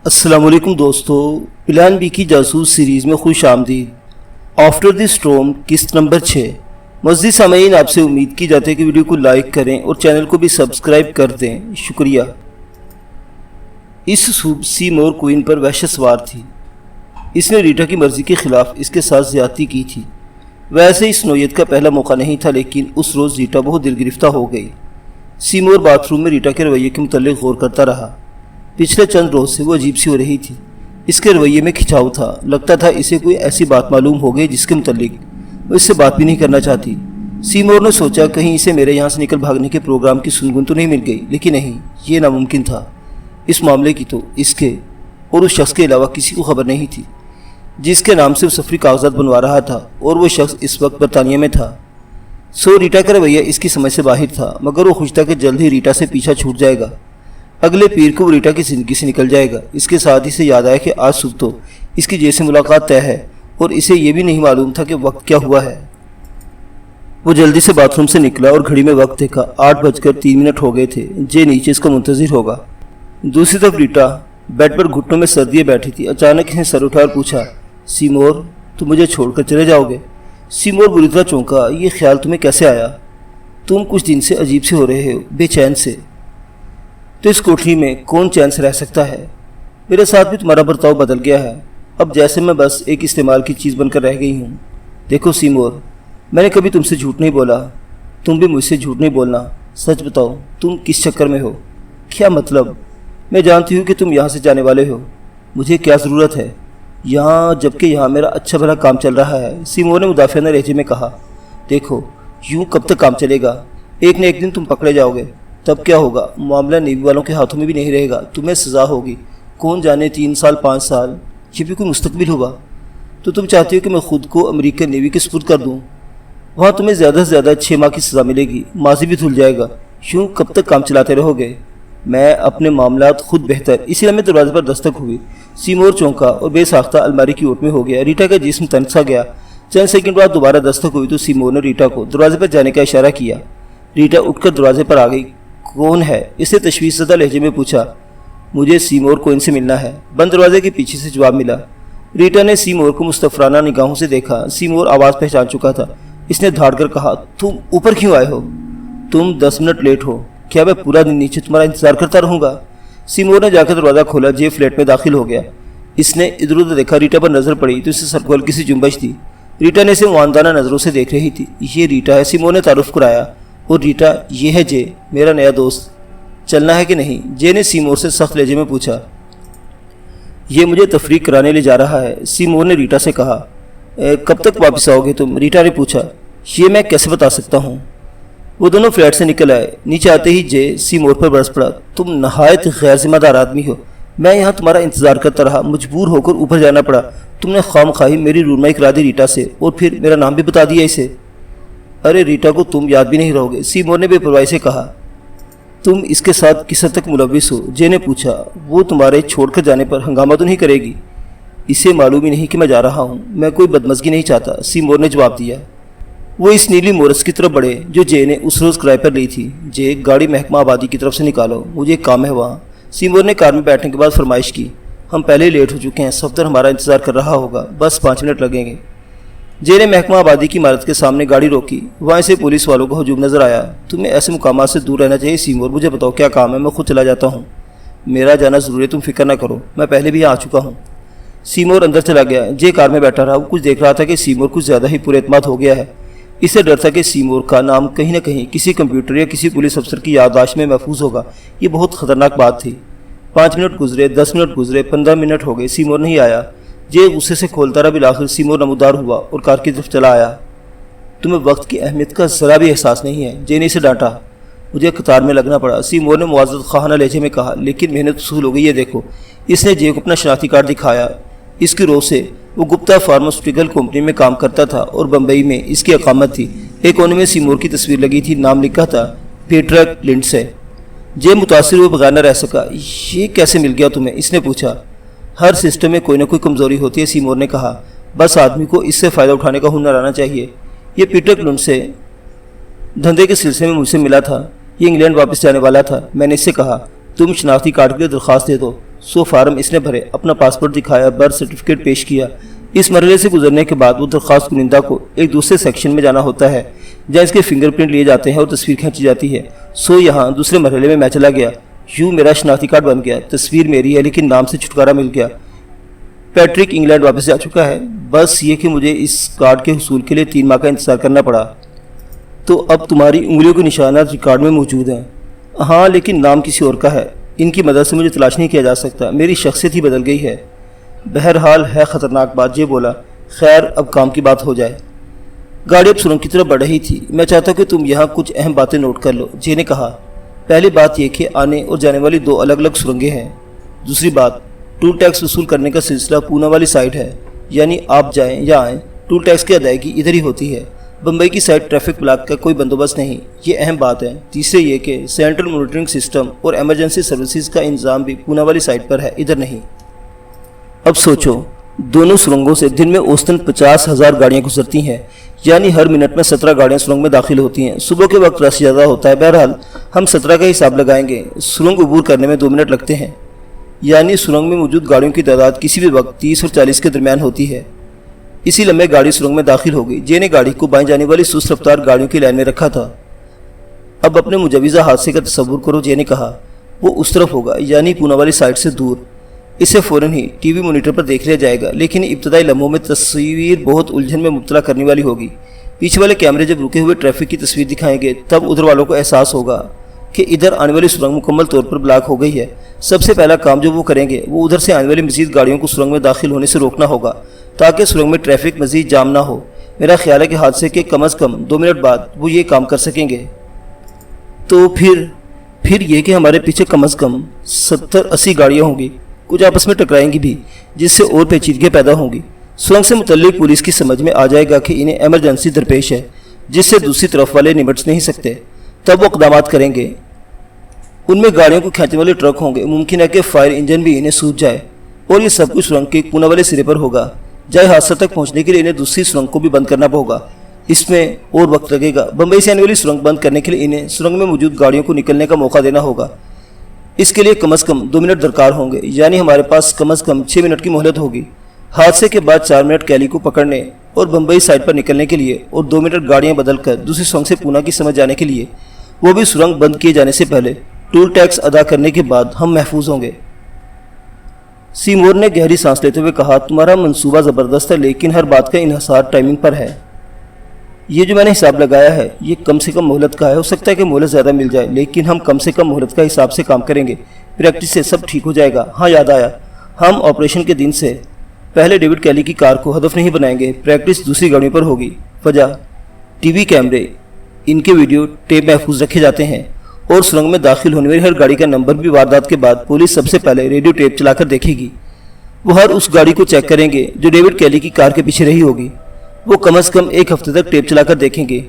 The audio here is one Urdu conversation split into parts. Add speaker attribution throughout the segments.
Speaker 1: السلام علیکم دوستو، پلان بی کی جاسوس سیریز میں خوش آمدید۔ آفٹر دی اسٹورم قسط نمبر 6۔ معزز سامعین، آپ سے امید کی جاتی ہے کہ ویڈیو کو لائک کریں اور چینل کو بھی سبسکرائب کر دیں، شکریہ۔ اس صبح سیمور کوئن پر وحشت سوار تھی۔ اس نے ریٹا کی مرضی کے خلاف اس کے ساتھ زیادتی کی تھی۔ ویسے اس نوعیت کا پہلا موقع نہیں تھا، لیکن اس روز ریٹا بہت دل گرفتہ ہو گئی۔ سیمور باتھ روم میں ریٹا کے رویے کے متعلق غور کرتا رہا۔ پچھلے چند روز سے وہ عجیب سی ہو رہی تھی۔ اس کے رویے میں کھچاؤ تھا، لگتا تھا اسے کوئی ایسی بات معلوم ہو گئی جس کے متعلق وہ اس سے بات بھی نہیں کرنا چاہتی۔ سیمور نے سوچا کہیں اسے میرے یہاں سے نکل بھاگنے کے پروگرام کی سنگن تو نہیں مل گئی، لیکن نہیں، یہ ناممکن تھا۔ اس معاملے کی تو اس کے اور اس شخص کے علاوہ کسی کو خبر نہیں تھی جس کے نام سے وہ سفری کاغذات بنوا رہا تھا، اور وہ شخص اس وقت برطانیہ میں تھا۔ ریٹا کا رویہ اس کی سمجھ سے باہر تھا، مگر وہ خوش تھا کہ جلد ہی ریٹا سے پیچھا چھوٹ جائے گا۔ اگلے پیر کو وہ ریٹا کی زندگی سے نکل جائے گا۔ اس کے ساتھ اسے یاد آیا کہ آج صبح تو اس کی جے سے ملاقات طے ہے، اور اسے یہ بھی نہیں معلوم تھا کہ وقت کیا ہوا ہے۔ وہ جلدی سے باتھ روم سے نکلا اور گھڑی میں وقت دیکھا، 8:03 ہو گئے تھے۔ جے نیچے اس کا منتظر ہوگا۔ دوسری طرف ریٹا بیڈ پر گھٹنوں میں سر دیے بیٹھی تھی۔ اچانک اس نے سر اٹھا اور پوچھا، سیمور، تم مجھے چھوڑ کر چلے جاؤ گے؟ سیمور بری طرح چونکا۔ یہ خیال تمہیں کیسے آیا؟ تم کچھ دن سے عجیب سے ہو رہے ہو، بے چین سے۔ تو اس کوٹھی میں کون چین سے رہ سکتا ہے؟ میرے ساتھ بھی تمہارا برتاؤ بدل گیا ہے، اب جیسے میں بس ایک استعمال کی چیز بن کر رہ گئی ہوں۔ دیکھو سیمور، میں نے کبھی تم سے جھوٹ نہیں بولا، تم بھی مجھ سے جھوٹ نہیں بولنا۔ سچ بتاؤ، تم کس چکر میں ہو؟ کیا مطلب؟ میں جانتی ہوں کہ تم یہاں سے جانے والے ہو۔ مجھے کیا ضرورت ہے یہاں، جبکہ یہاں میرا اچھا بھلا کام چل رہا ہے؟ سیمور نے مدافعانہ لہجے میں کہا۔ دیکھو، یوں کب تک کام چلے گا؟ ایک نہ ایک دن تم پکڑے جاؤ گے، تب کیا ہوگا؟ معاملہ نیوی والوں کے ہاتھوں میں بھی نہیں رہے گا، تمہیں سزا ہوگی۔ کون جانے 3 سال 5 سال، یہ بھی کوئی مستقبل ہوگا؟ تو تم چاہتی ہو کہ میں خود کو امریکن نیوی کے سپرد کر دوں؟ وہاں تمہیں زیادہ سے زیادہ 6 ماہ کی سزا ملے گی، ماضی بھی دھل جائے گا۔ یوں کب تک کام چلاتے رہو گے؟ میں اپنے معاملات خود بہتر۔ اسی لیے میں دروازے پر دستک ہوئی۔ سیمور چونکا اور بے ساختہ الماری کی اوٹ میں ہو گیا۔ ریٹا کا جسم تن سا گیا۔ چند سیکنڈ بعد دوبارہ دستک ہوئی تو سیمور نے ریٹا کو دروازے پر جانے کا اشارہ کیا۔ ریٹا اٹھ کر دروازے پر آ گئی۔ کون ہے؟ اسے تشویش زدہ لہجے میں پوچھا۔ مجھے سیمور کو ان سے ملنا ہے، بند دروازے کے پیچھے سے جواب ملا۔ ریٹا نے سیمور کو مستفرانہ نگاہوں سے دیکھا۔ سیمور آواز پہچان چکا تھا۔ اس نے دھاڑ کر کہا، تم اوپر کیوں آئے ہو؟ تم 10 منٹ لیٹ ہو۔ کیا میں پورا دن نیچے تمہارا انتظار کرتا رہوں گا؟ سیمور نے جا کر دروازہ کھولا۔ جے فلیٹ میں داخل ہو گیا۔ اس نے ادھر ادھر دیکھا۔ ریٹا پر نظر پڑی تو اسے سر کو ہلکی سی جنبش دی۔ ریٹا نے اسے معاندانہ نظروں سے دیکھ رہی تھی۔ یہ ریٹا ہے، سیمور نے تعارف کرایا۔ اور ریٹا، یہ ہے جے، میرا نیا دوست۔ چلنا ہے کہ نہیں؟ جے نے سیمور سے سخت لہجے میں پوچھا۔ یہ مجھے تفریح کرانے لے جا رہا ہے، سیمور نے ریٹا سے کہا۔ کب تک واپس آؤ گے تم؟ ریٹا نے پوچھا۔ یہ میں کیسے بتا سکتا ہوں؟ وہ دونوں فلیٹ سے نکل آئے۔ نیچے آتے ہی جے سیمور پر برس پڑا۔ تم نہایت غیر ذمہ دار آدمی ہو۔ میں یہاں تمہارا انتظار کرتا رہا، مجبور ہو کر اوپر جانا پڑا۔ تم نے خواہ مخواہ میری رونمائی کرا دی ریٹا سے، اور پھر میرا نام بھی بتا دیا اسے۔ ارے ریٹا کو تم یاد بھی نہیں رہو گے، سیمور نے بے پرواہی سے کہا۔ تم اس کے ساتھ کس حد تک ملوث ہو؟ جے نے پوچھا۔ وہ تمہارے چھوڑ کر جانے پر ہنگامہ تو نہیں کرے گی؟ اسے معلوم ہی نہیں کہ میں جا رہا ہوں، میں کوئی بدمزگی نہیں چاہتا، سیمور نے جواب دیا۔ وہ اس نیلی مورس کی طرف بڑھے جو جے نے اس روز کرائے پر لی تھی۔ جے، گاڑی محکمہ آبادی کی طرف سے نکالو، مجھے ایک کام ہے وہاں۔ سیمور نے کار میں بیٹھنے کے بعد فرمائش کی۔ ہم پہلے ہی لیٹ ہو چکے ہیں، صفدر ہمارا انتظار کر رہا ہوگا، بس 5 منٹ لگیں گے۔ جے نے محکمہ آبادی کی عمارت کے سامنے گاڑی روکی۔ وہاں سے پولیس والوں کا ہجوم نظر آیا۔ تمہیں ایسے مقامات سے دور رہنا چاہیے سیمور، مجھے بتاؤ کیا کام ہے، میں خود چلا جاتا ہوں۔ میرا جانا ضروری ہے، تم فکر نہ کرو، میں پہلے بھی آ چکا ہوں۔ سیمور اندر چلا گیا۔ جے کار میں بیٹھا رہا۔ وہ کچھ دیکھ رہا تھا کہ سیمور کچھ زیادہ ہی پر اعتماد ہو گیا ہے۔ اسے ڈر تھا کہ سیمور کا نام کہیں نہ کہیں کسی کمپیوٹر یا کسی پولیس افسر کی یادداشت میں محفوظ ہوگا۔ یہ بہت خطرناک بات تھی۔ 5 منٹ گزرے، 10 منٹ گزرے، 15 منٹ ہو گئے، سیمور نہیں آیا۔ جے غصے سے کھولتا رہا۔ بالآخر سیمور نمودار ہوا اور کار کی طرف چلا آیا۔ تمہیں وقت کی اہمیت کا ذرا بھی احساس نہیں ہے، جے نے اسے ڈانٹا۔ مجھے قطار میں لگنا پڑا، سیمور نے معذرت خواہانہ لہجے میں کہا، لیکن محنت وصول ہو گئی ہے۔ دیکھو، اس نے جے کو اپنا شناختی کارڈ دکھایا۔ اس کی رو سے وہ گپتا فارماسیوٹیکل کمپنی میں کام کرتا تھا اور بمبئی میں اس کی اقامت تھی۔ ایک کونے میں سیمور کی تصویر لگی تھی، نام لکھا تھا پیٹرک لنڈسے۔ جے متاثر ہوئے بغیر نہ رہ سکا۔ یہ کیسے مل گیا تمہیں؟ اس نے پوچھا۔ ہر سسٹم میں کوئی نہ کوئی کمزوری ہوتی ہے، سیمور نے کہا۔ بس آدمی کو اس سے فائدہ اٹھانے کا ہنر آنا چاہیے۔ یہ پیٹر کلنٹ سے دھندے کے سلسلے میں مجھ سے ملا تھا، یہ انگلینڈ واپس جانے والا تھا۔ میں نے اس سے کہا تم شناختی کارڈ کے لیے درخواست دے دو۔ 100 فارم اس نے بھرے، اپنا پاسپورٹ دکھایا، برتھ سرٹیفکیٹ پیش کیا۔ اس مرحلے سے گزرنے کے بعد وہ درخواست کنندہ کو ایک دوسرے سیکشن میں جانا ہوتا ہے جہاں اس کے فنگر پرنٹ لیے جاتے ہیں اور تصویر کھینچی جاتی ہے۔ یہاں دوسرے مرحلے میں چلا گیا۔ یوں میرا شناختی کارڈ بن گیا، تصویر میری ہے لیکن نام سے چھٹکارا مل گیا۔ پیٹرک انگلینڈ واپس جا چکا ہے، بس یہ کہ مجھے اس کارڈ کے حصول کے لیے 3 ماہ کا انتظار کرنا پڑا۔ تو اب تمہاری انگلیوں کے نشانات ریکارڈ میں موجود ہیں؟ ہاں، لیکن نام کسی اور کا ہے، ان کی مدد سے مجھے تلاش نہیں کیا جا سکتا، میری شخصیت ہی بدل گئی ہے۔ بہرحال ہے خطرناک بات، یہ بولا۔ خیر اب کام کی بات ہو جائے۔ گاڑی اب سرنگ کی طرف بڑھ رہی تھی۔ میں چاہتا ہوں کہ تم یہاں کچھ اہم باتیں نوٹ کر لو، جے نے کہا۔ پہلی بات یہ کہ آنے اور جانے والی 2 الگ الگ سرنگیں ہیں۔ دوسری بات، ٹول ٹیکس وصول کرنے کا سلسلہ پونا والی سائٹ ہے، یعنی آپ جائیں یا آئیں ٹول ٹیکس کی ادائیگی ادھر ہی ہوتی ہے۔ بمبئی کی سائٹ ٹریفک بلاک کا کوئی بندوبست نہیں، یہ اہم بات ہے۔ تیسرے یہ کہ سینٹرل مانیٹرنگ سسٹم اور ایمرجنسی سروسز کا انتظام بھی پونا والی سائٹ پر ہے، ادھر نہیں۔ اب سوچو، دونوں سرنگوں سے دن میں اوسطاً 50,000 گاڑیاں گزرتی ہیں، یعنی ہر منٹ میں 17 گاڑیاں سرنگ میں داخل ہوتی ہیں۔ صبح کے وقت رش زیادہ ہوتا ہے۔ بہرحال ہم 17 کا حساب لگائیں گے۔ سرنگ عبور کرنے میں 2 منٹ لگتے ہیں، یعنی سرنگ میں موجود گاڑیوں کی تعداد کسی بھی وقت 30 اور 40 کے درمیان ہوتی ہے۔ اسی لمحے گاڑی سرنگ میں داخل ہو گئی۔ جے نے گاڑی کو بائیں جانے والی سست رفتار گاڑیوں کی لائن میں رکھا تھا۔ اب اپنے مجوزہ حادثے کا تصور کرو، جے نے کہا۔ وہ اس طرف ہوگا، یعنی پونا والی سائٹ سے دور۔ اسے فوراً ہی ٹی وی مانیٹر پر دیکھ لیا جائے گا، لیکن ابتدائی لمحوں میں تصویر بہت الجھن میں مبتلا کرنے والی ہوگی۔ پیچھے والے کیمرے جب رکے ہوئے ٹریفک کی تصویر دکھائیں گے تب ادھر والوں کو احساس ہوگا کہ ادھر آنے والی سرنگ مکمل طور پر بلاک ہو گئی ہے۔ سب سے پہلا کام جو وہ کریں گے وہ ادھر سے آنے والی مزید گاڑیوں کو سرنگ میں داخل ہونے سے روکنا ہوگا تاکہ سرنگ میں ٹریفک مزید جام نہ ہو۔ میرا خیال ہے کہ حادثے کے کم از کم 2 منٹ بعد وہ یہ کام کر سکیں گے۔ تو پھر یہ کہ ہمارے پیچھے کم از کم 70-80 گاڑیاں ہوں گی، کچھ آپس میں ٹکرائیں گی بھی، جس سے اور پیچیدگیاں پیدا ہوں گی۔ سرنگ سے متعلق پولیس کی سمجھ میں آ جائے گا کہ انہیں ایمرجنسی درپیش ہے جس سے دوسری طرف والے نمٹ نہیں سکتے، تب وہ اقدامات کریں گے۔ ان میں گاڑیوں کو کھینچنے والے ٹرک ہوں گے، ممکن ہے کہ فائر انجن بھی انہیں سوجھ جائے، اور یہ سب کچھ سرنگ کے پونا والے سرے پر ہوگا۔ جائے حادثہ تک پہنچنے کے لیے انہیں دوسری سرنگ کو بھی بند کرنا ہوگا، اس میں اور وقت لگے گا۔ بمبئی سے آنے والی سرنگ بند کرنے کے لیے انہیں سرنگ میں موجود گاڑیوں کو نکلنے کا موقع دینا ہوگا۔ اس کے لیے کم از کم 2 منٹ درکار ہوں گے، یعنی ہمارے پاس کم از کم 6 منٹ کی مہلت ہوگی۔ حادثے کے بعد 4 منٹ کیلی کو پکڑنے اور بمبئی سائٹ پر نکلنے کے لیے، اور 2 منٹ گاڑیاں بدل کر دوسری سرنگ سے پونا کی سمجھ جانے کے لیے، وہ بھی سرنگ بند کیے جانے سے پہلے۔ ٹول ٹیکس ادا کرنے کے بعد ہم محفوظ ہوں گے۔ سیمور نے گہری سانس لیتے ہوئے کہا، تمہارا منصوبہ زبردست ہے، لیکن ہر بات کا انحصار ٹائمنگ پر ہے۔ یہ جو میں نے حساب لگایا ہے یہ کم سے کم مہلت کا ہے، ہو سکتا ہے کہ مہلت زیادہ مل جائے، لیکن ہم کم سے کم مہلت کا حساب سے کام کریں گے۔ پریکٹس سے سب ٹھیک ہو جائے گا۔ ہاں یاد آیا، ہم آپریشن کے دن سے پہلے ڈیوڈ کیلی کی کار کو ہدف نہیں بنائیں گے، پریکٹس دوسری گاڑیوں پر ہوگی۔ وجہ ٹی وی کیمرے، ان کے ویڈیو ٹیپ محفوظ رکھے جاتے ہیں، اور سرنگ میں داخل ہونے والی ہر گاڑی کا نمبر بھی واردات کے بعد پولیس سب سے پہلے ریڈیو ٹیپ چلا کر دیکھے گی۔ وہ ہر اس گاڑی کو چیک کریں گے جو ڈیوڈ کیلی کی کار کے پیچھے رہی ہوگی، وہ کم از کم 1 ہفتے تک ٹیپ چلا کر دیکھیں گے۔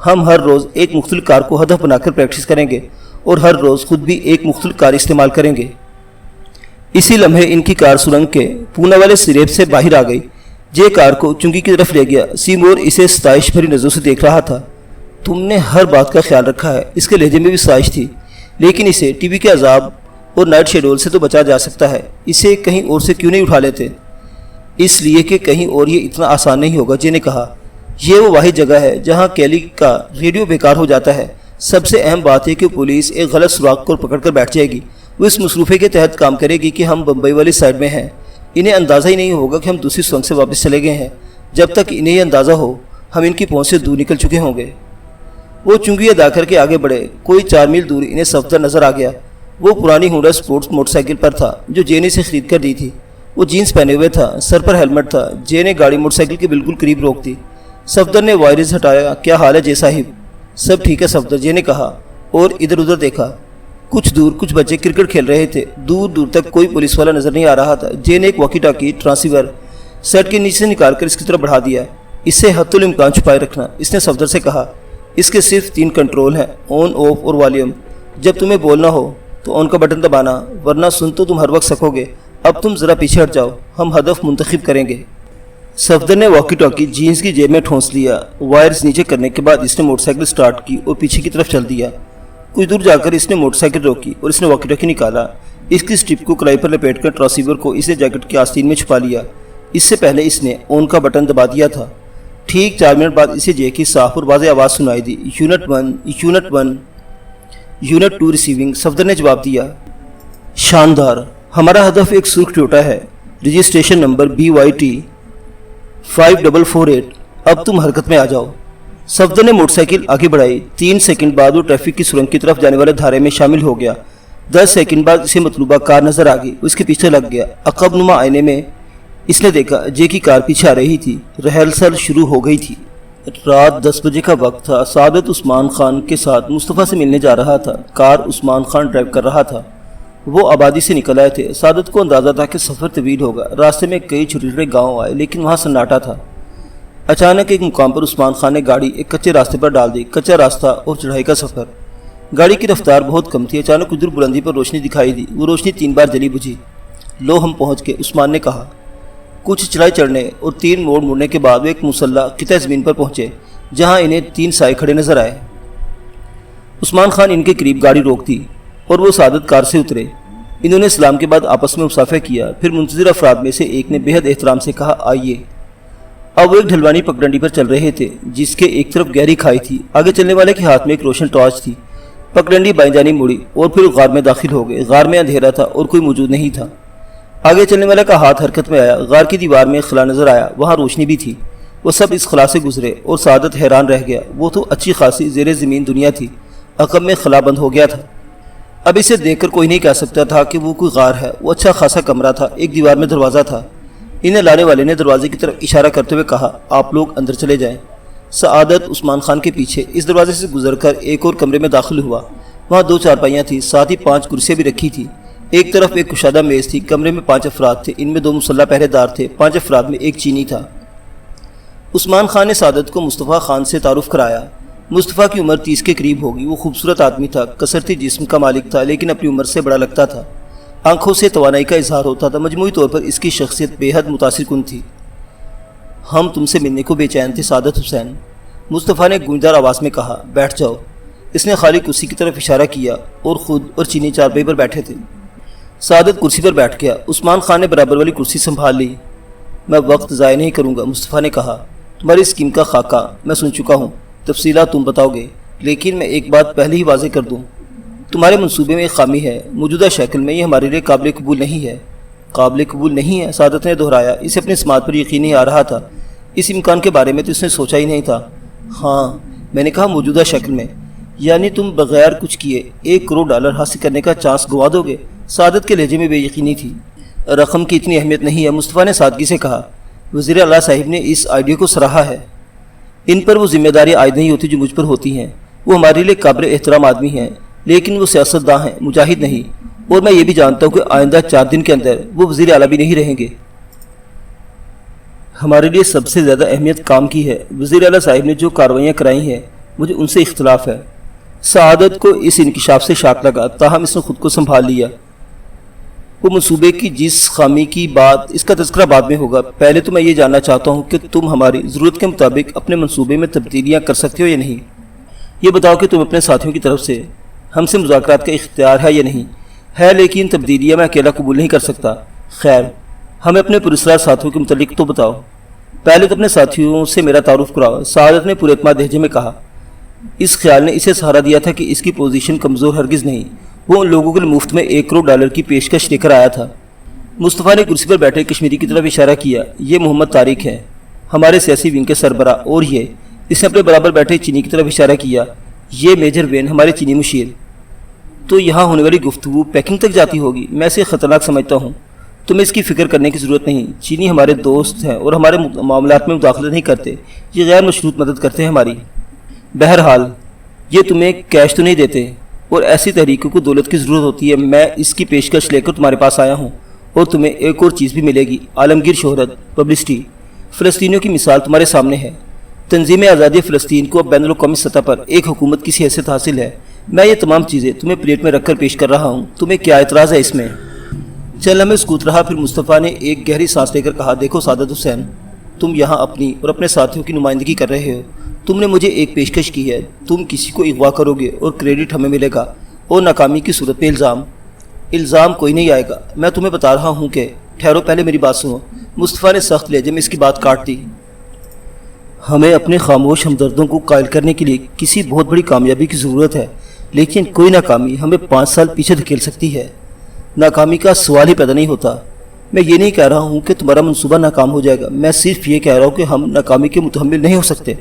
Speaker 1: ہم ہر روز ایک مختلف کار کو ہدف بنا کر پریکٹس کریں گے، اور ہر روز خود بھی ایک مختلف کار استعمال کریں گے۔ اسی لمحے ان کی کار سرنگ کے پونا والے سرے سے باہر آ گئی۔ جے کار کو چنگی کی طرف لے گیا۔ سیمور اسے ستائش بھری نظروں سے دیکھ رہا تھا۔ تم نے ہر بات کا خیال رکھا ہے۔ اس کے لہجے میں بھی ستائش تھی، لیکن اسے ٹی وی کے عذاب اور نائٹ شیڈول سے تو بچا جا سکتا ہے، اسے کہیں اور سے کیوں نہیں اٹھا لیتے؟ اس لیے کہ کہیں اور یہ اتنا آسان نہیں ہوگا، جے نے کہا۔ یہ وہ واحد جگہ ہے جہاں کیلی کا ریڈیو بیکار ہو جاتا ہے۔ سب سے اہم بات ہے کہ پولیس ایک غلط سراغ کو پکڑ کر بیٹھ جائے گی۔ وہ اس مصروفے کے تحت کام کرے گی کہ ہم بمبئی والی سائڈ میں ہیں۔ انہیں اندازہ ہی نہیں ہوگا کہ ہم دوسری سرنگ سے واپس چلے گئے ہیں۔ جب تک انہیں یہ اندازہ ہو ہم ان کی پہنچ سے دور نکل چکے ہوں گے۔ وہ چنگی ادا کر کے آگے بڑھے۔ کوئی 4 میل دور انہیں صفدر نظر آ گیا۔ وہ پرانی ہونڈا سپورٹس موٹر سائیکل پر تھا جو جے نے سے خرید کر دی تھی۔ وہ جینس پہنے ہوئے تھا، سر پر ہیلمٹ تھا۔ جے نے گاڑی موٹر سائیکل کے بالکل قریب روک دی۔ صفدر نے وائرز ہٹایا۔ کیا حال ہے جے صاحب؟ سب ٹھیک ہے صفدر، جے نے کہا اور ادھر ادھر دیکھا۔ کچھ دور کچھ بچے کرکٹ کھیل رہے تھے۔ دور دور تک کوئی پولیس والا نظر نہیں آ رہا تھا۔ جے نے ایک واکی ٹاکی ٹرانسیور سیٹ کے نیچے سے نکال کر اس کی طرف بڑھا دیا۔ اس سے حت الامکان چھپائے رکھنا، اس نے صفدر سے کہا۔ اس کے صرف 3 کنٹرول ہیں، آن، آف اور والیوم۔ جب تمہیں بولنا ہو تو آن کا بٹن دبانا، ورنہ سن تو تم ہر وقت سکو گے۔ اب تم ذرا پیچھے ہٹ جاؤ، ہم ہدف منتخب کریں گے۔ صفدر نے واکی ٹاکی جینز کی جیب میں ٹھونس لیا۔ وائرز نیچے کرنے کے بعد اس نے موٹر سائیکل سٹارٹ کی اور پیچھے کی طرف چل دیا۔ کچھ دور جا کر اس نے موٹر سائیکل روکی اور اس نے واکی ٹاکی نکالا۔ اس کی سٹرپ کو کلائی پر لپیٹ کر ٹرانسیور کو اس نے جیکٹ کے آستین میں چھپا لیا۔ اس سے پہلے اس نے آن کا بٹن دبا دیا تھا۔ ٹھیک 4 منٹ بعد اسے جے کی صاف اور واضح آواز سنائی دی۔ Unit 1 unit 2 receiving. صفدر نے جواب دیا۔ شاندار، ہمارا ہدف ایک سرخ ٹویوٹا ہے، رجسٹریشن نمبر BYT 5448۔ اب تم حرکت میں آ جاؤ۔ صفدر نے موٹر سائیکل آگے بڑھائی۔ 3 سیکنڈ بعد وہ ٹریفک کی سرنگ کی طرف جانے والے دھارے میں شامل ہو گیا۔ 10 سیکنڈ بعد اسے مطلوبہ کار نظر آ گئی۔ اس کے پیچھے لگ گیا۔ عقب نما آئینے میں اس نے دیکھا جے کی کار پیچھے آ رہی تھی۔ ریہرسل شروع ہو گئی تھی۔ رات 10 بجے کا وقت تھا۔ سعادت عثمان خان کے ساتھ مصطفیٰ سے ملنے جا رہا تھا۔ کار عثمان خان ڈرائیو کر رہا تھا۔ وہ آبادی سے نکل آئے تھے۔ سعادت کو اندازہ تھا کہ سفر طویل ہوگا۔ راستے میں کئی چھوٹے چھوٹے گاؤں آئے لیکن وہاں سناٹا تھا۔ اچانک ایک مقام پر عثمان خان نے گاڑی ایک کچے راستے پر ڈال دی۔ کچا راستہ اور چڑھائی کا سفر۔ گاڑی کی رفتار بہت کم تھی۔ اچانک کچھ دور بلندی پر روشنی دکھائی دی۔ وہ روشنی 3 بار جلی بجھی۔ لو ہم پہنچ گئے، عثمان نے کہا۔ کچھ چڑھائی چڑھنے اور 3 موڑ مڑنے کے بعد وہ ایک مسلح قطع زمین پر پہنچے جہاں انہیں 3 سائے کھڑے نظر آئے۔ عثمان خان ان کے قریب گاڑی روک دی اور وہ سعادت کار سے اترے۔ انہوں نے سلام کے بعد آپس میں مصافحہ کیا۔ پھر منتظر افراد میں سے ایک نے بے حد احترام سے کہا، آئیے۔ اب وہ ایک ڈھلوانی پگڈنڈی پر چل رہے تھے جس کے ایک طرف گہری کھائی تھی۔ آگے چلنے والے کے ہاتھ میں ایک روشن ٹارچ تھی۔ پگڈنڈی بائیں جانب مڑی اور پھر غار میں داخل ہو گئے۔ غار میں اندھیرا تھا اور کوئی موجود نہیں تھا۔ آگے چلنے والے کا ہاتھ حرکت میں آیا۔ غار کی دیوار میں ایک خلا نظر آیا، وہاں روشنی بھی تھی۔ وہ سب اس خلا سے گزرے اور سعادت حیران رہ گیا۔ وہ تو اچھی خاصی زیر زمین دنیا تھی۔ عقب میں خلا بند ہو گیا تھا۔ اب اسے دیکھ کر کوئی نہیں کہہ سکتا تھا کہ وہ کوئی غار ہے۔ وہ اچھا خاصا کمرہ تھا۔ ایک دیوار میں دروازہ تھا۔ انہیں لانے والے نے دروازے کی طرف اشارہ کرتے ہوئے کہا، آپ لوگ اندر چلے جائیں۔ سعادت عثمان خان کے پیچھے اس دروازے سے گزر کر ایک اور کمرے میں داخل ہوا۔ وہاں 2 چارپائیاں تھیں، ساتھ ہی 5 کرسیاں بھی رکھی تھیں۔ ایک طرف ایک کشادہ میز تھی۔ کمرے میں 5 افراد تھے۔ ان میں 2 مسلح پہرے دار تھے۔ 5 افراد میں ایک چینی تھا۔ عثمان خان نے سعادت کو مصطفیٰ خان سے تعارف کرایا۔ مصطفیٰ کی عمر 30 کے قریب ہوگی۔ وہ خوبصورت آدمی تھا، کثرتی جسم کا مالک تھا لیکن اپنی عمر سے بڑا لگتا تھا۔ آنکھوں سے توانائی کا اظہار ہوتا تھا۔ مجموعی طور پر اس کی شخصیت بے حد متاثر کن تھی۔ ہم تم سے ملنے کو بے چین تھے سعادت حسین، مصطفیٰ نے گونجدار آواز میں کہا۔ بیٹھ جاؤ۔ اس نے خالی کرسی کی طرف اشارہ کیا اور خود اور چینی چارپائی پر بیٹھے تھے۔ سعادت کرسی پر بیٹھ گیا۔ عثمان خان نے برابر والی کرسی سنبھال لی۔ میں وقت ضائع نہیں کروں گا، مصطفیٰ نے کہا۔ تمہاری اسکیم کا خاکہ میں سن چکا ہوں، تفصیلات تم بتاؤ گے، لیکن میں ایک بات پہلے ہی واضح کر دوں، تمہارے منصوبے میں ایک خامی ہے۔ موجودہ شکل میں یہ ہمارے لیے قابل قبول نہیں ہے۔ قابل قبول نہیں ہے، سعادت نے دہرایا۔ اسے اپنی سماعت پر یقین نہیں آ رہا تھا۔ اس امکان کے بارے میں تو اس نے سوچا ہی نہیں تھا۔ ہاں، میں نے کہا موجودہ شکل میں، یعنی تم بغیر کچھ کیے $1 کروڑ حاصل کرنے کا چانس گوا دو گے؟ سعادت کے لہجے میں بے یقینی تھی۔ رقم کی اتنی اہمیت نہیں ہے، مصطفیٰ نے سادگی سے کہا۔ وزیر اعلیٰ صاحب نے اس آئیڈیا کو سراہا ہے۔ ان پر وہ ذمہ داری عائد نہیں ہوتی جو مجھ پر ہوتی ہیں۔ وہ ہمارے لیے قابل احترام آدمی ہیں، لیکن وہ سیاستداں ہیں، مجاہد نہیں۔ اور میں یہ بھی جانتا ہوں کہ آئندہ 4 دن کے اندر وہ وزیر اعلیٰ بھی نہیں رہیں گے۔ ہمارے لیے سب سے زیادہ اہمیت کام کی ہے۔ وزیر اعلیٰ صاحب نے جو کارروائیاں کرائی ہیں، مجھے ان سے اختلاف ہے۔ سعادت کو اس انکشاف سے شاک لگا، تاہم اس نے خود کو سنبھال لیا۔ وہ منصوبے کی جس خامی کی بات، اس کا تذکرہ بعد میں ہوگا۔ پہلے تو میں یہ جاننا چاہتا ہوں کہ تم ہماری ضرورت کے مطابق اپنے منصوبے میں تبدیلیاں کر سکتے ہو یا نہیں۔ یہ بتاؤ کہ تم اپنے ساتھیوں کی طرف سے ہم سے مذاکرات کا اختیار ہے یا نہیں ہے، لیکن تبدیلیاں میں اکیلا قبول نہیں کر سکتا۔ خیر، ہمیں اپنے پراسرار ساتھیوں کے متعلق تو بتاؤ۔ پہلے تو اپنے ساتھیوں سے میرا تعارف کراؤ، سعادت نے پورے اعتماد لہجے میں کہا۔ اس خیال نے اسے سہارا دیا تھا کہ اس کی پوزیشن کمزور ہرگز نہیں۔ وہ ان لوگوں کے لیے مفت میں $1 کروڑ کی پیشکش لے کر آیا تھا۔ مصطفیٰ نے کرسی پر بیٹھے کشمیری کی طرف اشارہ کیا۔ یہ محمد طارق ہے، ہمارے سیاسی ونگ کے سربراہ، اور یہ، اس نے اپنے برابر بیٹھے چینی کی طرف اشارہ کیا، یہ میجر وین، ہمارے چینی مشیر۔ تو یہاں ہونے والی گفتگو پیکنگ تک جاتی ہوگی۔ میں اسے خطرناک سمجھتا ہوں۔ تمہیں اس کی فکر کرنے کی ضرورت نہیں۔ چینی ہمارے دوست ہیں اور ہمارے معاملات میں مداخلت نہیں کرتے۔ یہ غیر مشروط مدد کرتے ہیں ہماری۔ بہرحال، یہ تمہیں کیش تو نہیں دیتے، اور ایسی تحریکوں کو دولت کی ضرورت ہوتی ہے۔ میں اس کی پیشکش لے کر تمہارے پاس آیا ہوں، اور تمہیں ایک اور چیز بھی ملے گی، عالمگیر شہرت، پبلسٹی۔ فلسطینیوں کی مثال تمہارے سامنے ہے۔ تنظیم آزادی فلسطین کو اب بین الاقوامی سطح پر ایک حکومت کی حیثیت حاصل ہے۔ میں یہ تمام چیزیں تمہیں پلیٹ میں رکھ کر پیش کر رہا ہوں۔ تمہیں کیا اعتراض ہے اس میں؟ چل ہمیں سکوت رہا۔ پھر مصطفیٰ نے ایک گہری سانس لے کر کہا، دیکھو سعادت حسین، تم یہاں اپنی اور اپنے ساتھیوں کی نمائندگی کر رہے ہو۔ تم نے مجھے ایک پیشکش کی ہے، تم کسی کو اغوا کرو گے اور کریڈٹ ہمیں ملے گا، اور ناکامی کی صورت میں الزام کوئی نہیں آئے گا۔ میں تمہیں بتا رہا ہوں کہ ٹھہرو، پہلے میری بات سنو۔ مصطفیٰ نے سخت لہجے میں اس کی بات کاٹ دی۔ ہمیں اپنے خاموش ہمدردوں کو قائل کرنے کے لیے کسی بہت بڑی کامیابی کی ضرورت ہے، لیکن کوئی ناکامی ہمیں 5 سال پیچھے دھکیل سکتی ہے۔ ناکامی کا سوال ہی پیدا نہیں ہوتا۔ میں یہ نہیں کہہ رہا ہوں کہ تمہارا منصوبہ ناکام ہو جائے گا، میں صرف یہ کہہ رہا ہوں کہ ہم ناکامی کے متحمل نہیں ہو سکتے۔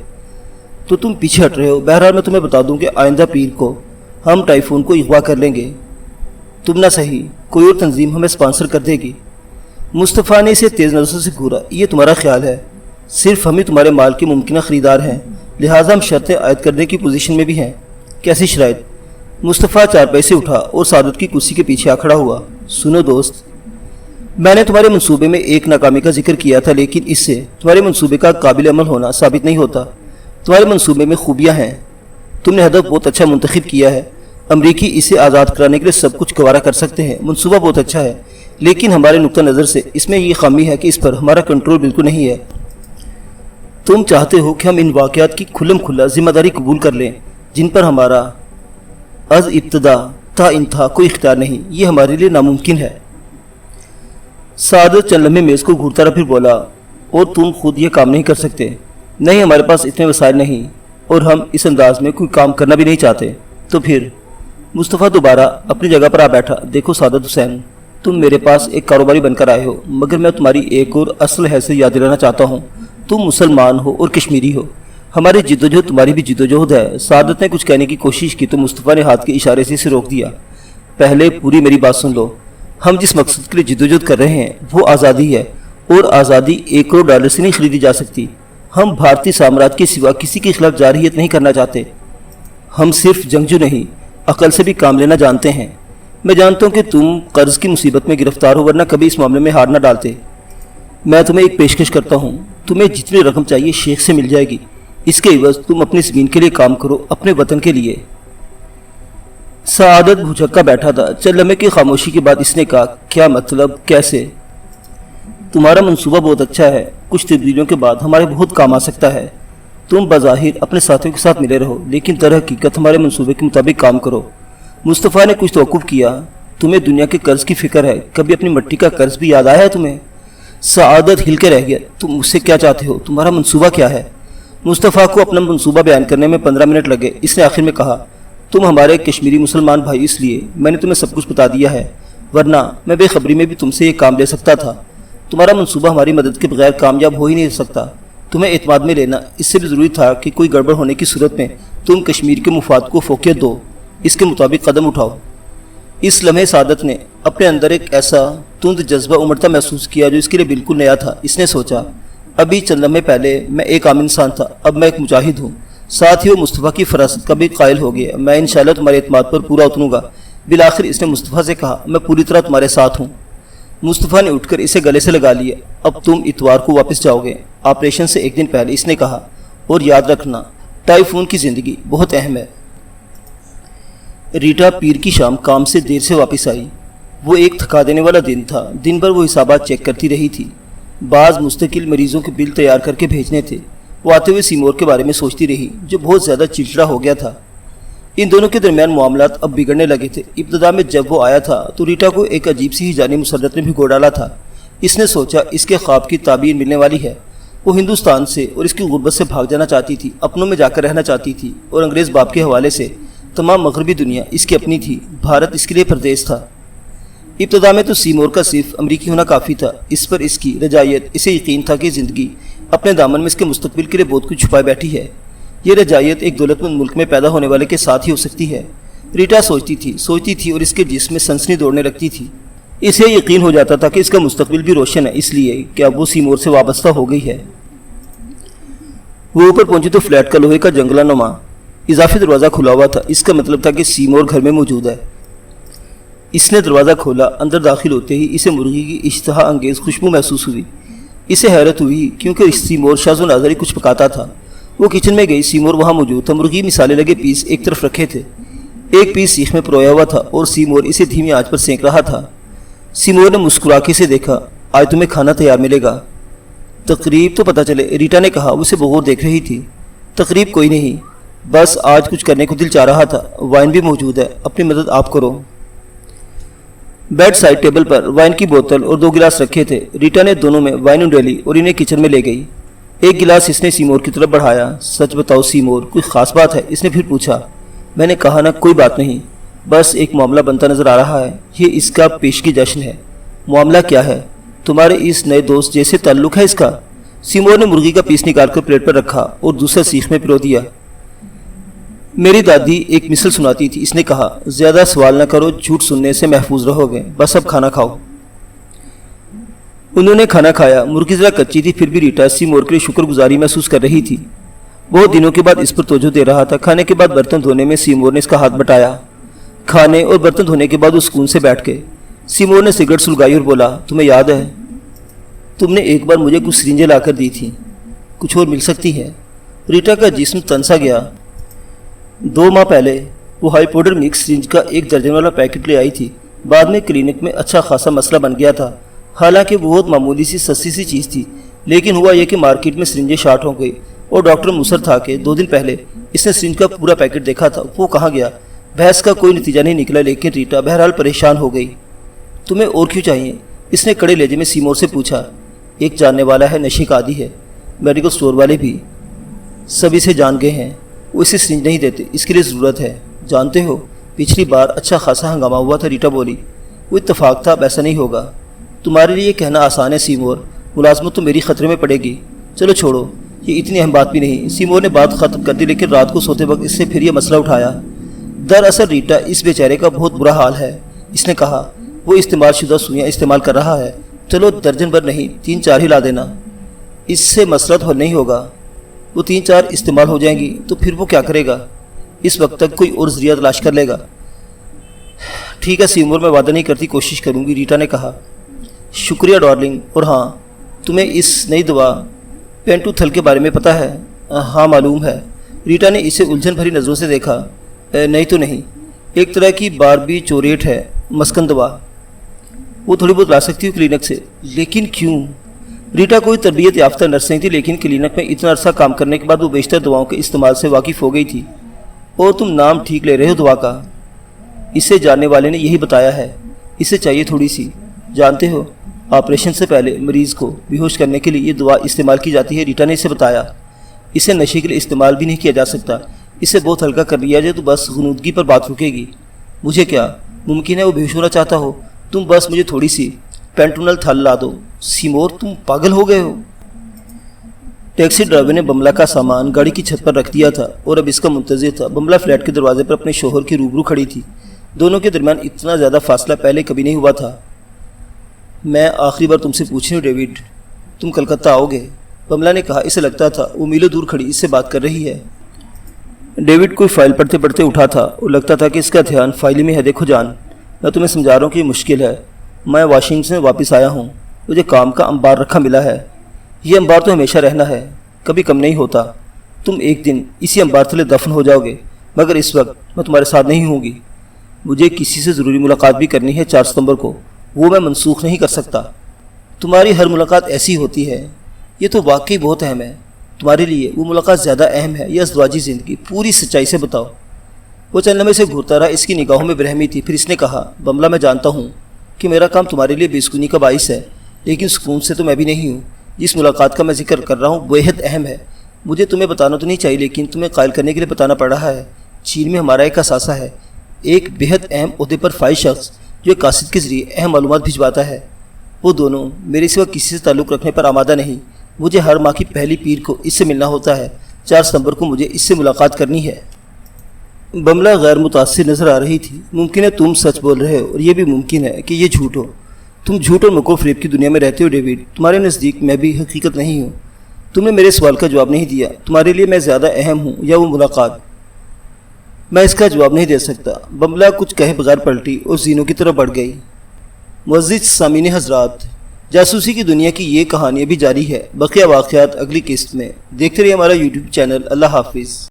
Speaker 1: تو تم پیچھے ہٹ رہے ہو۔ بہرحال میں تمہیں بتا دوں کہ آئندہ پیر کو ہم ٹائفون کو اغوا کر لیں گے۔ تم نہ صحیح، کوئی اور تنظیم ہمیں اسپانسر کر دے گی۔ مصطفیٰ نے اسے تیز نظروں سے گھورا۔ یہ تمہارا خیال ہے، صرف ہم ہی تمہارے مال کے ممکنہ خریدار ہیں، لہٰذا ہم شرطیں عائد کرنے کی پوزیشن میں بھی ہیں۔ کیسی شرائط؟ مصطفیٰ چارپائی سے اٹھا اور سعادت کی کرسی کے پیچھے آ کھڑا ہوا۔ سنو دوست، میں نے تمہارے منصوبے میں ایک ناکامی کا ذکر کیا تھا، لیکن اس سے تمہارے منصوبے کا قابل عمل ہونا ثابت نہیں ہوتا۔ تمہارے منصوبے میں خوبیاں ہیں، تم نے ہدف بہت اچھا منتخب کیا ہے۔ امریکی اسے آزاد کرانے کے لیے سب کچھ گوارا کر سکتے ہیں، منصوبہ بہت اچھا ہے، لیکن ہمارے نقطہ نظر سے اس میں یہ خامی ہے کہ اس پر ہمارا کنٹرول بالکل نہیں ہے۔ تم چاہتے ہو کہ ہم ان واقعات کی کھلم کھلا ذمہ داری قبول کر لیں جن پر ہمارا از ابتدا تا انتہا کوئی اختیار نہیں۔ یہ ہمارے لیے ناممکن ہے۔ سعادت چند لمحے میز کو گھورتا رہا، پھر بولا، اور تم خود یہ کام نہیں کر سکتے؟ نہیں، ہمارے پاس اتنے وسائل نہیں، اور ہم اس انداز میں کوئی کام کرنا بھی نہیں چاہتے۔ تو پھر مصطفیٰ دوبارہ اپنی جگہ پر آ بیٹھا۔ دیکھو سعادت حسین، تم میرے پاس ایک کاروباری بن کر آئے ہو، مگر میں تمہاری ایک اور اصل حیثیت یاد دلانا چاہتا ہوں۔ تم مسلمان ہو اور کشمیری ہو۔ ہماری جدوجہد تمہاری بھی جدوجہد ہے۔ سعادت نے کچھ کہنے کی کوشش کی تو مصطفیٰ نے ہاتھ کے اشارے سے اسے روک دیا۔ پہلے پوری میری بات سن لو۔ ہم جس مقصد کے لیے جدوجہد کر رہے ہیں وہ آزادی ہے، اور آزادی $1 کروڑ سے نہیں خریدی جا سکتی۔ ہم بھارتی سامراج کے سوا کسی کے خلاف جارحیت نہیں کرنا چاہتے۔ ہم صرف جنگجو نہیں، عقل سے بھی کام لینا جانتے ہیں۔ میں جانتا ہوں کہ تم قرض کی مصیبت میں گرفتار ہو، ورنہ کبھی اس معاملے میں ہار نہ ڈالتے۔ میں تمہیں ایک پیشکش کرتا ہوں، تمہیں جتنی رقم چاہیے شیخ سے مل جائے گی۔ اس کے عوض تم اپنی زمین کے لیے کام کرو، اپنے وطن کے لیے۔ سعادت بھوچکا بیٹھا تھا۔ چند لمحے کی خاموشی کے بعد اس نے کہا، کیا مطلب؟ کیسے؟ تمہارا منصوبہ بہت اچھا ہے، کچھ تبدیلیوں کے بعد ہمارے بہت کام آ سکتا ہے۔ تم بظاہر اپنے ساتھیوں کے ساتھ ملے رہو، لیکن در حقیقت ہمارے منصوبے کے مطابق کام کرو۔ مصطفیٰ نے کچھ توقف کیا۔ تمہیں دنیا کے قرض کی فکر ہے، کبھی اپنی مٹی کا قرض بھی یاد آیا ہے تمہیں؟ سعادت ہل کے رہ گیا۔ تم مجھ سے کیا چاہتے ہو؟ تمہارا منصوبہ کیا ہے؟ مصطفیٰ کو اپنا منصوبہ بیان کرنے میں 15 منٹ لگے۔ اس نے آخر میں کہا، تم ہمارے کشمیری مسلمان بھائی، اس لیے میں نے تمہیں سب کچھ بتا دیا ہے، ورنہ میں بے خبری میں بھی تم سے یہ کام لے سکتا تھا۔ تمہارا منصوبہ ہماری مدد کے بغیر کامیاب ہو ہی نہیں سکتا۔ تمہیں اعتماد میں لینا اس سے بھی ضروری تھا کہ کوئی گڑبڑ ہونے کی صورت میں تم کشمیر کے مفاد کو فوقیت دو، اس کے مطابق قدم اٹھاؤ۔ اس لمحے سعادت نے اپنے اندر ایک ایسا تند جذبہ امڑتا محسوس کیا جو اس کے لیے بالکل نیا تھا۔ اس نے سوچا، ابھی چند لمحے پہلے میں ایک عام انسان تھا، اب میں ایک مجاہد ہوں۔ ساتھ ہی وہ مصطفیٰ کی فراست کا بھی قائل ہو گیا۔ میں انشاءاللہ تمہارے اعتماد پر پورا اتروں گا۔ بالآخر اس نے مصطفیٰ سے کہا، میں پوری طرح تمہارے ساتھ ہوں۔ مصطفیٰ نے اٹھ کر اسے گلے سے لگا لیا۔ اب تم اتوار کو واپس جاؤ گے، آپریشن سے ایک دن پہلے، اس نے کہا، اور یاد رکھنا ٹائفون کی زندگی بہت اہم ہے۔ ریٹا پیر کی شام کام سے دیر سے واپس آئی۔ وہ ایک تھکا دینے والا دن تھا۔ دن بھر وہ حسابات چیک کرتی رہی تھی۔ بعض مستقل مریضوں کے بل تیار کر کے بھیجنے تھے۔ وہ آتے ہوئے سیمور کے بارے میں سوچتی رہی، جو بہت زیادہ چڑچڑا ہو گیا تھا۔ ان دونوں کے درمیان معاملات اب بگڑنے لگے تھے۔ ابتدا میں جب وہ آیا تھا تو ریٹا کو ایک عجیب سی ہی جانی مسرت نے بھگو ڈالا تھا۔ اس نے سوچا اس کے خواب کی تعبیر ملنے والی ہے۔ وہ ہندوستان سے اور اس کی غربت سے بھاگ جانا چاہتی تھی، اپنوں میں جا کر رہنا چاہتی تھی، اور انگریز باپ کے حوالے سے تمام مغربی دنیا اس کی اپنی تھی، بھارت اس کے لیے پردیس تھا۔ ابتدا میں تو سیمور کا صرف امریکی ہونا کافی تھا۔ اس پر اس کی رجائیت، اسے یقین تھا کہ زندگی اپنے دامن میں اس کے مستقبل کے لیے بہت کچھ چھپائے بیٹھی ہے۔ یہ رجائیت ایک دولت مند ملک میں پیدا ہونے والے کے ساتھ ہی ہو سکتی ہے۔ ریٹا سوچتی تھی اور اس کے جسم میں سنسنی دوڑنے لگتی تھی۔ اسے یقین ہو جاتا تھا کہ اس کا مستقبل بھی روشن ہے، اس لیے کہ اب وہ سیمور سے وابستہ ہو گئی ہے۔ وہ اوپر پہنچی تو فلیٹ کا لوہے کا جنگلہ نما اضافی دروازہ کھلا ہوا تھا۔ اس کا مطلب تھا کہ سیمور گھر میں موجود ہے۔ اس نے دروازہ کھولا۔ اندر داخل ہوتے ہی اسے مرغی کی اشتہا انگیز خوشبو محسوس ہوئی۔ اسے حیرت ہوئی کیونکہ سیمور شاذ و نادر ہی کچھ پکاتا تھا۔ وہ کچن میں گئی، سیمور وہاں موجود تھا۔ مرغی مسالے لگے پیس ایک طرف رکھے تھے، ایک پیس سیخ میں پرویا ہوا تھا اور سیمور اسے دھیمی آنچ پر سینک رہا تھا۔ سیمور نے مسکرا کے اسے دیکھا، آج تمہیں کھانا تیار ملے گا۔ تقریب تو پتہ چلے، ریٹا نے کہا۔ وہ اسے بغور دیکھ رہی تھی۔ تقریب کوئی نہیں، بس آج کچھ کرنے کو دل چاہ رہا تھا۔ وائن بھی موجود ہے، اپنی مدد آپ کرو۔ بیڈ سائڈ ٹیبل پر وائن کی بوتل اور 2 گلاس رکھے تھے۔ ریٹا نے دونوں میں وائن ڈالی اور انہیں کچن میں لے گئی۔ ایک گلاس اس نے سیمور کی طرف بڑھایا۔ سچ بتاؤ سیمور، کوئی خاص بات ہے؟ اس نے پھر پوچھا۔ میں نے کہا نا کوئی بات نہیں، بس ایک معاملہ بنتا نظر آ رہا ہے۔ یہ اس کا پیشگی جشن ہے۔ معاملہ کیا ہے؟ تمہارے اس نئے دوست جیسے تعلق ہے اس کا؟ سیمور نے مرغی کا پیس نکال کر پلیٹ پر رکھا اور دوسرا سیخ میں پرو دیا۔ میری دادی ایک مثل سناتی تھی، اس نے کہا۔ زیادہ سوال نہ کرو، جھوٹ سننے سے محفوظ رہو گے۔ بس اب کھانا کھاؤ۔ انہوں نے کھانا کھایا۔ مرغی ذرا کچی تھی، پھر بھی ریٹا سیمور کے لیے شکر گزاری محسوس کر رہی تھی۔ بہت دنوں کے بعد اس پر توجہ دے رہا تھا۔ کھانے کے بعد برتن دھونے میں سیمور نے اس کا ہاتھ بٹایا۔ کھانے اور برتن دھونے کے بعد وہ سکون سے بیٹھ گئے۔ سیمور نے سگریٹ سلگائی اور بولا، تمہیں یاد ہے تم نے ایک بار مجھے کچھ سرنجیں لا کر دی تھی، کچھ اور مل سکتی ہے؟ ریٹا کا جسم تنسا گیا۔ 2 ماہ پہلے وہ ہائی پاؤڈر مکس سرنج کا 1 درجن والا پیکٹ لے آئی تھی۔ بعد میں کلینک میں اچھا خاصا مسئلہ بن گیا تھا۔ حالانکہ وہ بہت معمولی سی سستی سی چیز تھی، لیکن ہوا یہ کہ مارکیٹ میں سرنجیں شارٹ ہو گئی اور ڈاکٹر مصر تھا کہ 2 دن پہلے اس نے سرنج کا پورا پیکٹ دیکھا تھا۔ وہ کہاں گیا؟ بحث کا کوئی نتیجہ نہیں نکلا، لیکن ریٹا بہرحال پریشان ہو گئی۔ تمہیں اور کیوں چاہیے؟ اس نے کڑے لہجے میں سیمور سے پوچھا۔ ایک جاننے والا ہے، نشے کا عادی ہے، میڈیکل سٹور والے بھی سبھی سے جان گئے ہیں، وہ اسے سرنج نہیں دیتے، اس کے لیے ضرورت ہے۔ جانتے ہو پچھلی بار اچھا خاصا ہنگامہ ہوا تھا، ریٹا بولی۔ وہ اتفاق تھا، اب ایسا نہیں ہوگا۔ تمہارے لیے یہ کہنا آسان ہے سیمور، ملازمت تو میری خطرے میں پڑے گی۔ چلو چھوڑو، یہ اتنی اہم بات بھی نہیں۔ سیمور نے بات ختم کر دی، لیکن رات کو سوتے وقت اس سے پھر یہ مسئلہ اٹھایا۔ دراصل ریٹا اس بیچارے کا بہت برا حال ہے، اس نے کہا۔ وہ استعمال شدہ سوئیاں استعمال کر رہا ہے۔ چلو درجن بھر نہیں، 3-4 ہی لا دینا، اس سے مسئلہ حل نہیں ہوگا۔ وہ 3-4 استعمال ہو جائیں گی تو پھر وہ کیا کرے گا؟ اس وقت تک کوئی اور ذریعہ تلاش کر لے گا۔ ٹھیک ہے سیمور، میں وعدہ نہیں کرتی، کوشش کروں گی، ریٹا نے کہا۔ شکریہ ڈارلنگ۔ اور ہاں، تمہیں اس نئی دوا پینٹوتھل کے بارے میں پتہ ہے؟ ہاں معلوم ہے۔ ریٹا نے اسے الجھن بھری نظروں سے دیکھا۔ نہیں تو نہیں، ایک طرح کی باربیچوریٹ ہے، مسکن دوا۔ وہ تھوڑی بہت لا سکتی ہو کلینک سے، لیکن کیوں؟ ریٹا کوئی تربیت یافتہ نرس نہیں تھی، لیکن کلینک میں اتنا عرصہ کام کرنے کے بعد وہ بیشتر دواؤں کے استعمال سے واقف ہو گئی تھی۔ اور تم نام ٹھیک لے رہے ہو دوا کا، اسے جاننے والے نے یہی بتایا ہے، اسے چاہیے تھوڑی سی۔ جانتے ہو آپریشن سے پہلے مریض کو بے ہوش کرنے کے لیے یہ دوا استعمال کی جاتی ہے، ریٹا نے اسے بتایا۔ اسے نشے کے لیے استعمال بھی نہیں کیا جا سکتا، اسے بہت ہلکا کر لیا جائے تو بس غنودگی پر بات رکے گی۔ مجھے کیا ممکن ہے وہ بے ہوش ہونا چاہتا ہو؟ تم بس مجھے تھوڑی سی پینٹونل تھل لا دو۔ سیمور تم پاگل ہو گئے ہو؟ ٹیکسی ڈرائیور نے بملہ کا سامان گاڑی کی چھت پر رکھ دیا تھا اور اب اس کا منتظر تھا۔ بملہ فلیٹ کے دروازے پر اپنے شوہر کے روبرو کھڑی تھی۔ دونوں کے درمیان اتنا زیادہ فاصلہ پہلے کبھی نہیں ہوا تھا۔ میں آخری بار تم سے پوچھ رہی ہوں ڈیوڈ، تم کلکتہ آؤ گے؟ بملہ نے کہا۔ اسے لگتا تھا وہ میلوں دور کھڑی اس سے بات کر رہی ہے۔ ڈیوڈ کوئی فائل پڑھتے پڑھتے اٹھا تھا اور لگتا تھا کہ اس کا دھیان فائل میں ہے۔ دیکھو جان، میں تمہیں سمجھا رہا ہوں کہ یہ مشکل ہے۔ میں واشنگٹن سے واپس آیا ہوں، مجھے کام کا انبار رکھا ملا ہے۔ یہ انبار تو ہمیشہ رہنا ہے، کبھی کم نہیں ہوتا۔ تم ایک دن اسی انبار تلے دفن ہو جاؤ گے، مگر اس وقت میں تمہارے ساتھ نہیں ہوں گی۔ مجھے کسی سے ضروری ملاقات بھی کرنی ہے 4 ستمبر کو، وہ میں منسوخ نہیں کر سکتا۔ تمہاری ہر ملاقات ایسی ہوتی ہے، یہ تو واقعی بہت اہم ہے۔ تمہارے لیے وہ ملاقات زیادہ اہم ہے یا ازدواجی زندگی؟ پوری سچائی سے بتاؤ۔ وہ چند لمحے سے گھورتا رہا، اس کی نگاہوں میں برہمی تھی۔ پھر اس نے کہا، بملہ میں جانتا ہوں کہ میرا کام تمہارے لیے بے سکونی کا باعث ہے، لیکن سکون سے تو میں بھی نہیں ہوں۔ جس ملاقات کا میں ذکر کر رہا ہوں بےحد اہم ہے۔ مجھے تمہیں بتانا تو نہیں چاہیے، لیکن تمہیں قائل کرنے کے لیے بتانا پڑ رہا ہے۔ چین میں ہمارا ایک اثاثہ ہے، ایک بےحد اہم عہدے پر فائز شخص جو ایک قاصد کے ذریعے اہم معلومات بھجواتا ہے۔ وہ دونوں میرے سوا کسی سے تعلق رکھنے پر آمادہ نہیں۔ مجھے ہر ماہ کی پہلی پیر کو اس سے ملنا ہوتا ہے۔ 4 ستمبر کو مجھے اس سے ملاقات کرنی ہے۔ بملہ غیر متاثر نظر آ رہی تھی۔ ممکن ہے تم سچ بول رہے ہو اور یہ بھی ممکن ہے کہ یہ جھوٹ ہو۔ تم جھوٹ اور مکر و فریب کی دنیا میں رہتے ہو ڈیوڈ۔ تمہارے نزدیک میں بھی حقیقت نہیں ہوں۔ تم نے میرے سوال کا جواب نہیں دیا، تمہارے لیے میں زیادہ اہم ہوں یا وہ ملاقات؟ میں اس کا جواب نہیں دے سکتا۔ بملہ کچھ کہے بغیر پلٹی اور زینوں کی طرف بڑھ گئی۔ معزز سامعین حضرات، جاسوسی کی دنیا کی یہ کہانی بھی جاری ہے۔ بقیہ واقعات اگلی قسط میں۔ دیکھتے رہیے ہمارا یوٹیوب چینل۔ اللہ حافظ۔